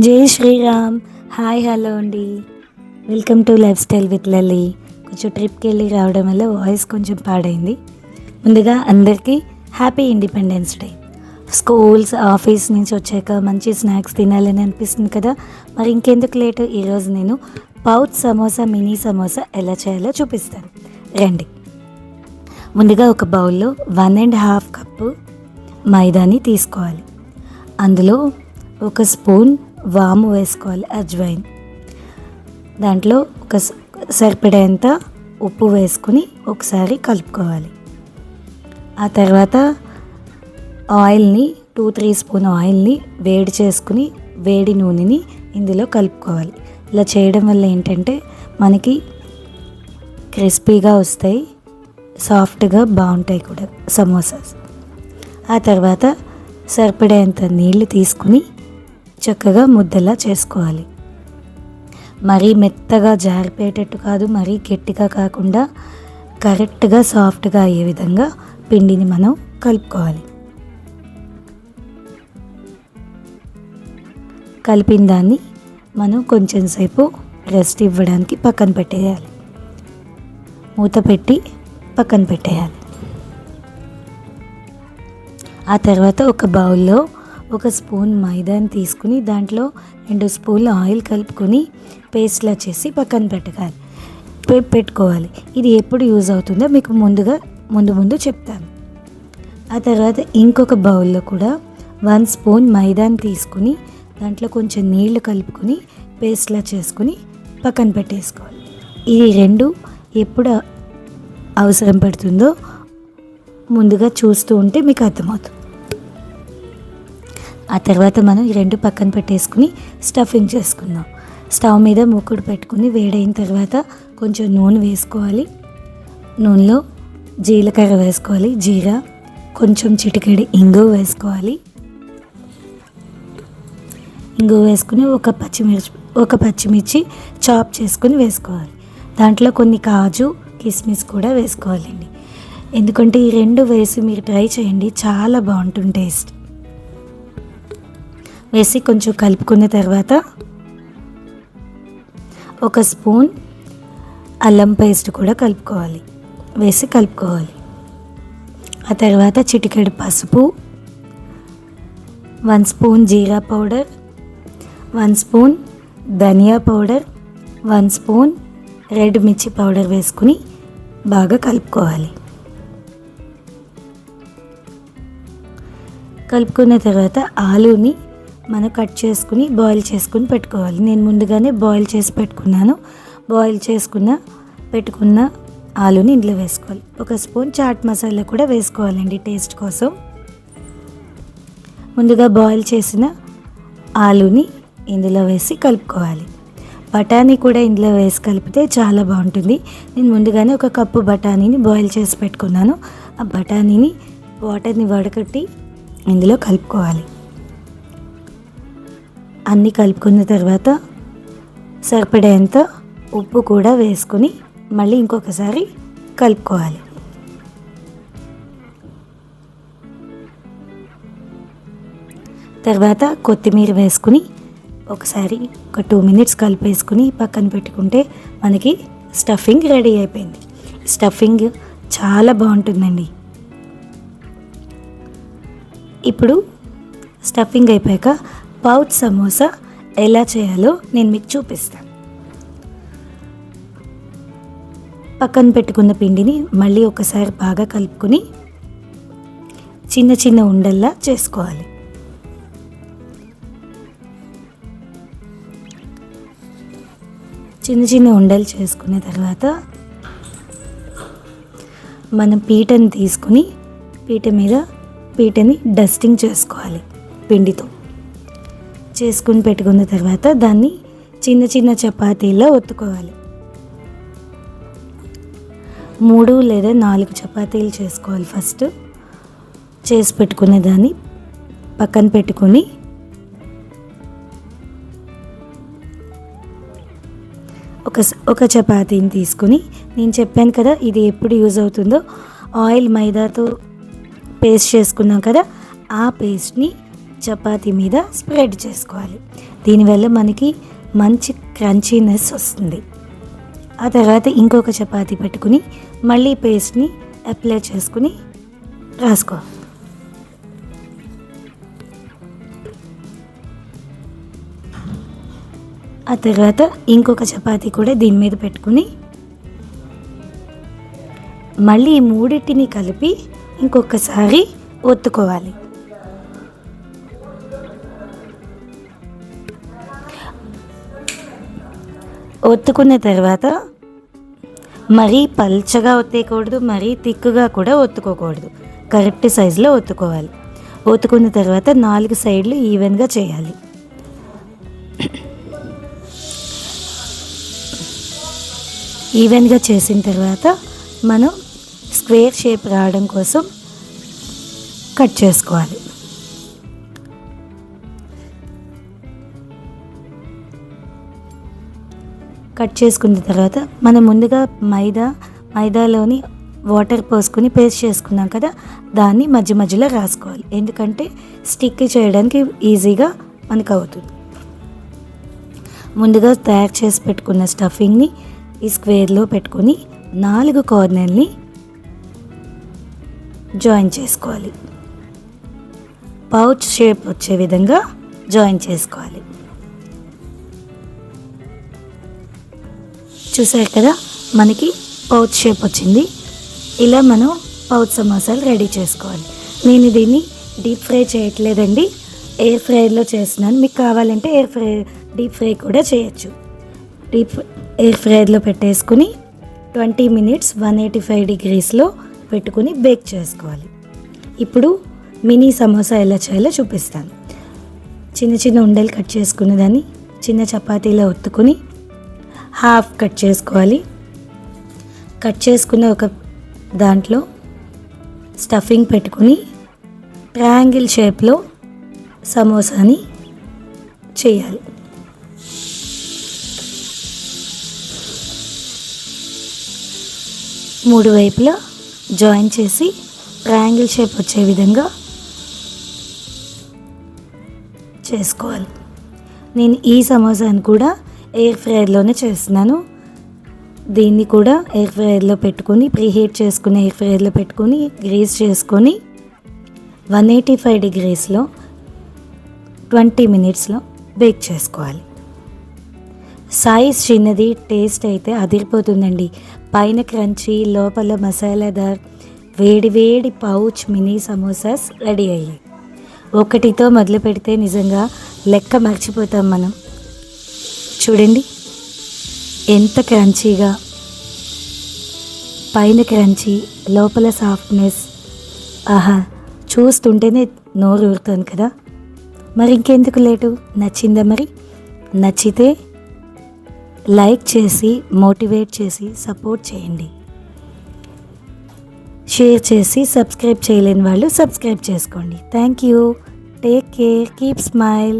జై Shriram. Hi, hello అండి. Welcome to lifestyle with Lali. కొంచెం ట్రిప్కి వెళ్ళి రావడం వల్ల వాయిస్ కొంచెం పాడైంది. ముందుగా అందరికీ happy independence day. Schools, office నుంచి వచ్చాక మంచి స్నాక్స్ తినాలని అనిపిస్తుంది కదా. మరి ఇంకెందుకు లేటు, ఈరోజు నేను పౌచ్ సమోసా, మినీ సమోసా ఎలా చేయాలో చూపిస్తాను, రండి. ముందుగా ఒక బౌల్లో 1.5 కప్పు మైదాని తీసుకోవాలి. అందులో ఒక స్పూన్ వాము వేసుకోవాలి, అజ్వైన్. దాంట్లో ఒక సరిపడేంత ఉప్పు వేసుకుని ఒకసారి కలుపుకోవాలి. ఆ తర్వాత ఆయిల్ని 2-3 స్పూన్ ఆయిల్ని వేడి చేసుకుని వేడి నూనెని ఇందులో కలుపుకోవాలి. ఇలా చేయడం వల్ల ఏంటంటే మనకి క్రిస్పీగా వస్తాయి, సాఫ్ట్గా బాగుంటాయి కూడా సమోసాస్. ఆ తర్వాత సరిపడేంత నీళ్లు తీసుకుని చక్కగా ముద్దలా చేసుకోవాలి. మరీ మెత్తగా జారిపోయేటట్టు కాదు, మరీ గట్టిగా కాకుండా కరెక్ట్గా సాఫ్ట్గా అయ్యే విధంగా పిండిని మనం కలుపుకోవాలి. కలిపిన దాన్ని మనం కొంచెం సేపు రెస్ట్ ఇవ్వడానికి పక్కన పెట్టేయాలి. మూత పెట్టి పక్కన పెట్టేయాలి. ఆ తర్వాత ఒక బౌల్లో ఒక స్పూన్ మైదాని తీసుకుని దాంట్లో 2 స్పూన్ల ఆయిల్ కలుపుకొని పేస్ట్లా చేసి పక్కన పెట్టుకోవాలి. ఇది ఎప్పుడు యూజ్ అవుతుందో మీకు ముందు చెప్తాను. ఆ తర్వాత ఇంకొక బౌల్లో కూడా 1 స్పూన్ మైదాని తీసుకుని దాంట్లో కొంచెం నీళ్లు కలుపుకొని పేస్ట్లా చేసుకుని పక్కన పెట్టేసుకోవాలి. ఈ రెండు ఎప్పుడు అవసరం పడుతుందో ముందుగా చూస్తూ ఉంటే మీకు అర్థమవుతుంది. ఆ తర్వాత మనం ఈ రెండు పక్కన పెట్టేసుకుని స్టఫింగ్ చేసుకుందాం. స్టవ్ మీద మూకుడు పెట్టుకుని వేడైన తర్వాత కొంచెం నూనె వేసుకోవాలి. నూనెలో జీలకర్ర వేసుకోవాలి, జీరా, కొంచెం చిటికెడు ఇంగువ వేసుకోవాలి. ఇంగువ వేసుకుని ఒక పచ్చిమిర్చి చాప్ చేసుకుని వేసుకోవాలి. దాంట్లో కొన్ని కాజు, కిస్మిస్ కూడా వేసుకోవాలండి. ఎందుకంటే ఈ రెండు వేసి మీరు ట్రై చేయండి, చాలా బాగుంటుంది టేస్ట్. వేసి కొంచెం కలుపుకున్న తర్వాత ఒక స్పూన్ అల్లం పేస్ట్ కూడా వేసి కలుపుకోవాలి. ఆ తర్వాత చిటికెడు పసుపు, 1 స్పూన్ జీరా పౌడర్, 1 స్పూన్ ధనియా పౌడర్, 1 స్పూన్ రెడ్ మిర్చి పౌడర్ వేసుకుని బాగా కలుపుకోవాలి. కలుపుకున్న తర్వాత ఆలూని మనం కట్ చేసుకుని బాయిల్ చేసుకుని పెట్టుకోవాలి. నేను ముందుగానే బాయిల్ చేసి పెట్టుకున్నాను. పెట్టుకున్న ఆలూని ఇందులో వేసుకోవాలి. 1 స్పూన్ చాట్ మసాలా కూడా వేసుకోవాలండి టేస్ట్ కోసం. ముందుగా బాయిల్ చేసిన ఆలూని ఇందులో వేసి కలుపుకోవాలి. బఠానీ కూడా ఇందులో వేసి కలిపితే చాలా బాగుంటుంది. నేను ముందుగానే 1 కప్పు బఠానీని బాయిల్ చేసి పెట్టుకున్నాను. ఆ బఠానీని వాటర్ని వడకట్టి ఇందులో కలుపుకోవాలి. అన్నీ కలుపుకున్న తర్వాత సరిపడేంత ఉప్పు కూడా వేసుకొని మళ్ళీ ఇంకొకసారి కలుపుకోవాలి. తర్వాత కొత్తిమీర వేసుకుని ఒకసారి ఒక 2 మినిట్స్ కలిపేసుకుని పక్కన పెట్టుకుంటే మనకి స్టఫింగ్ రెడీ అయిపోయింది. స్టఫింగ్ చాలా బాగుంటుందండి. ఇప్పుడు స్టఫింగ్ అయిపోయాక పౌచ్ సమోసా ఎలా చేయాలో నేను మీకు చూపిస్తాను. పక్కన పెట్టుకున్న పిండిని మళ్ళీ ఒకసారి బాగా కలుపుకొని చిన్న చిన్న ఉండల్లా చేసుకోవాలి. చిన్న చిన్న ఉండలు చేసుకున్న తర్వాత మనం పీటని తీసుకుని పీటని డస్టింగ్ చేసుకోవాలి. పిండితో చేసుకుని పెట్టుకున్న తర్వాత దాన్ని చిన్న చిన్న చపాతీల్లో ఒత్తుకోవాలి. 3 లేదా 4 చపాతీలు చేసుకోవాలి. ఫస్ట్ చేసి పెట్టుకునే దాన్ని పక్కన పెట్టుకుని ఒక చపాతీని తీసుకుని, నేను చెప్పాను కదా ఇది ఎప్పుడు యూజ్ అవుతుందో, ఆయిల్ మైదాతో పేస్ట్ చేసుకున్నాం కదా, ఆ పేస్ట్ని చపాతీ మీద స్ప్రెడ్ చేసుకోవాలి. దీనివల్ల మనకి మంచి క్రంచీనెస్ వస్తుంది. ఆ తర్వాత ఇంకొక చపాతీ పెట్టుకుని మళ్ళీ పేస్ట్ని అప్లై చేసుకుని రాసుకో. ఆ తర్వాత ఇంకొక చపాతీ కూడా దీని మీద పెట్టుకుని మళ్ళీ ఈ మూడింటిని కలిపి ఇంకొకసారి ఒత్తుకోవాలి. ఒత్తుకున్న తర్వాత మరీ పల్చగా ఒత్తేయకూడదు, మరీ తిక్కుగా కూడా ఒత్తుకోకూడదు. కరెక్ట్ సైజులో ఒత్తుకోవాలి. ఒత్తుకున్న తర్వాత 4 సైడ్లు ఈవెన్గా చేయాలి. ఈవెన్గా చేసిన తర్వాత మనం స్క్వేర్ షేప్ రావడం కోసం కట్ చేసుకోవాలి. కట్ చేసుకున్న తర్వాత మనం ముందుగా మైదాలోని వాటర్ పోసుకొని పేస్ట్ చేసుకున్నాం కదా, దాన్ని మధ్య మధ్యలో రాసుకోవాలి. ఎందుకంటే స్టిక్ చేయడానికి ఈజీగా మనకు అవుతుంది. ముందుగా తయారు చేసి పెట్టుకున్న స్టఫింగ్ని ఈ స్క్వేర్లో పెట్టుకొని 4 కార్నర్ని జాయిన్ చేసుకోవాలి. పౌచ్ షేప్ వచ్చే విధంగా జాయిన్ చేసుకోవాలి. చూసారు కదా, మనకి పౌచ్ షేప్ వచ్చింది. ఇలా మనం పౌచ్ సమోసాలు రెడీ చేసుకోవాలి. నేను దీన్ని డీప్ ఫ్రై చేయట్లేదండి, ఎయిర్ ఫ్రైలో చేస్తున్నాను. మీకు కావాలంటే డీప్ ఫ్రై కూడా చేయొచ్చు. ఎయిర్ ఫ్రైలో పెట్టేసుకుని 20 మినిట్స్ 185 డిగ్రీస్లో పెట్టుకుని బేక్ చేసుకోవాలి. ఇప్పుడు మినీ సమోసా ఎలా చేయాలో చూపిస్తాను. చిన్న చిన్న ఉండలు కట్ చేసుకున్న దాన్ని చిన్న చపాతీలో ఒత్తుకుని హాఫ్ కట్ చేసుకోవాలి. కట్ చేసుకున్న ఒక దాంట్లో స్టఫింగ్ పెట్టుకుని ట్రయాంగిల్ షేప్లో సమోసాని చేయాలి. మూడు వైపులా జాయిన్ చేసి ట్రయాంగిల్ షేప్ వచ్చే విధంగా చేసుకోవాలి. నేను ఈ సమోసాను కూడా ఎయిర్ ఫ్రైయర్లోనే చేస్తున్నాను. దీన్ని కూడా ఎయిర్ ఫ్రైయర్లో పెట్టుకొని ప్రీహీట్ చేసుకుని ఎయిర్ ఫ్రైయర్లో పెట్టుకొని గ్రీస్ చేసుకొని 185 డిగ్రీస్లో 20 మినిట్స్లో బేక్ చేసుకోవాలి. సైజ్ చిన్నది, టేస్ట్ అయితే అదిరిపోతుందండి. పైన క్రంచీ, లోపల మసాలాదార్ వేడి వేడి పౌచ్ మినీ సమోసాస్ రెడీ అయ్యాయి. ఒకటితో మొదలు పెడితే నిజంగా లెక్క మర్చిపోతాం మనం. చూడండి ఎంత క్రంచీగా, పైన క్రంచీ, లోపల సాఫ్ట్నెస్. ఆహా, చూస్తుంటేనే నోరు ఊరుతుంది కదా. మరి ఇంకెందుకు లేటు, నచ్చిందా? మరి నచ్చితే లైక్ చేసి మోటివేట్ చేసి సపోర్ట్ చేయండి. షేర్ చేసి సబ్స్క్రైబ్ చేయలేని వాళ్ళు సబ్స్క్రైబ్ చేసుకోండి. Thank you. Take care. Keep smile.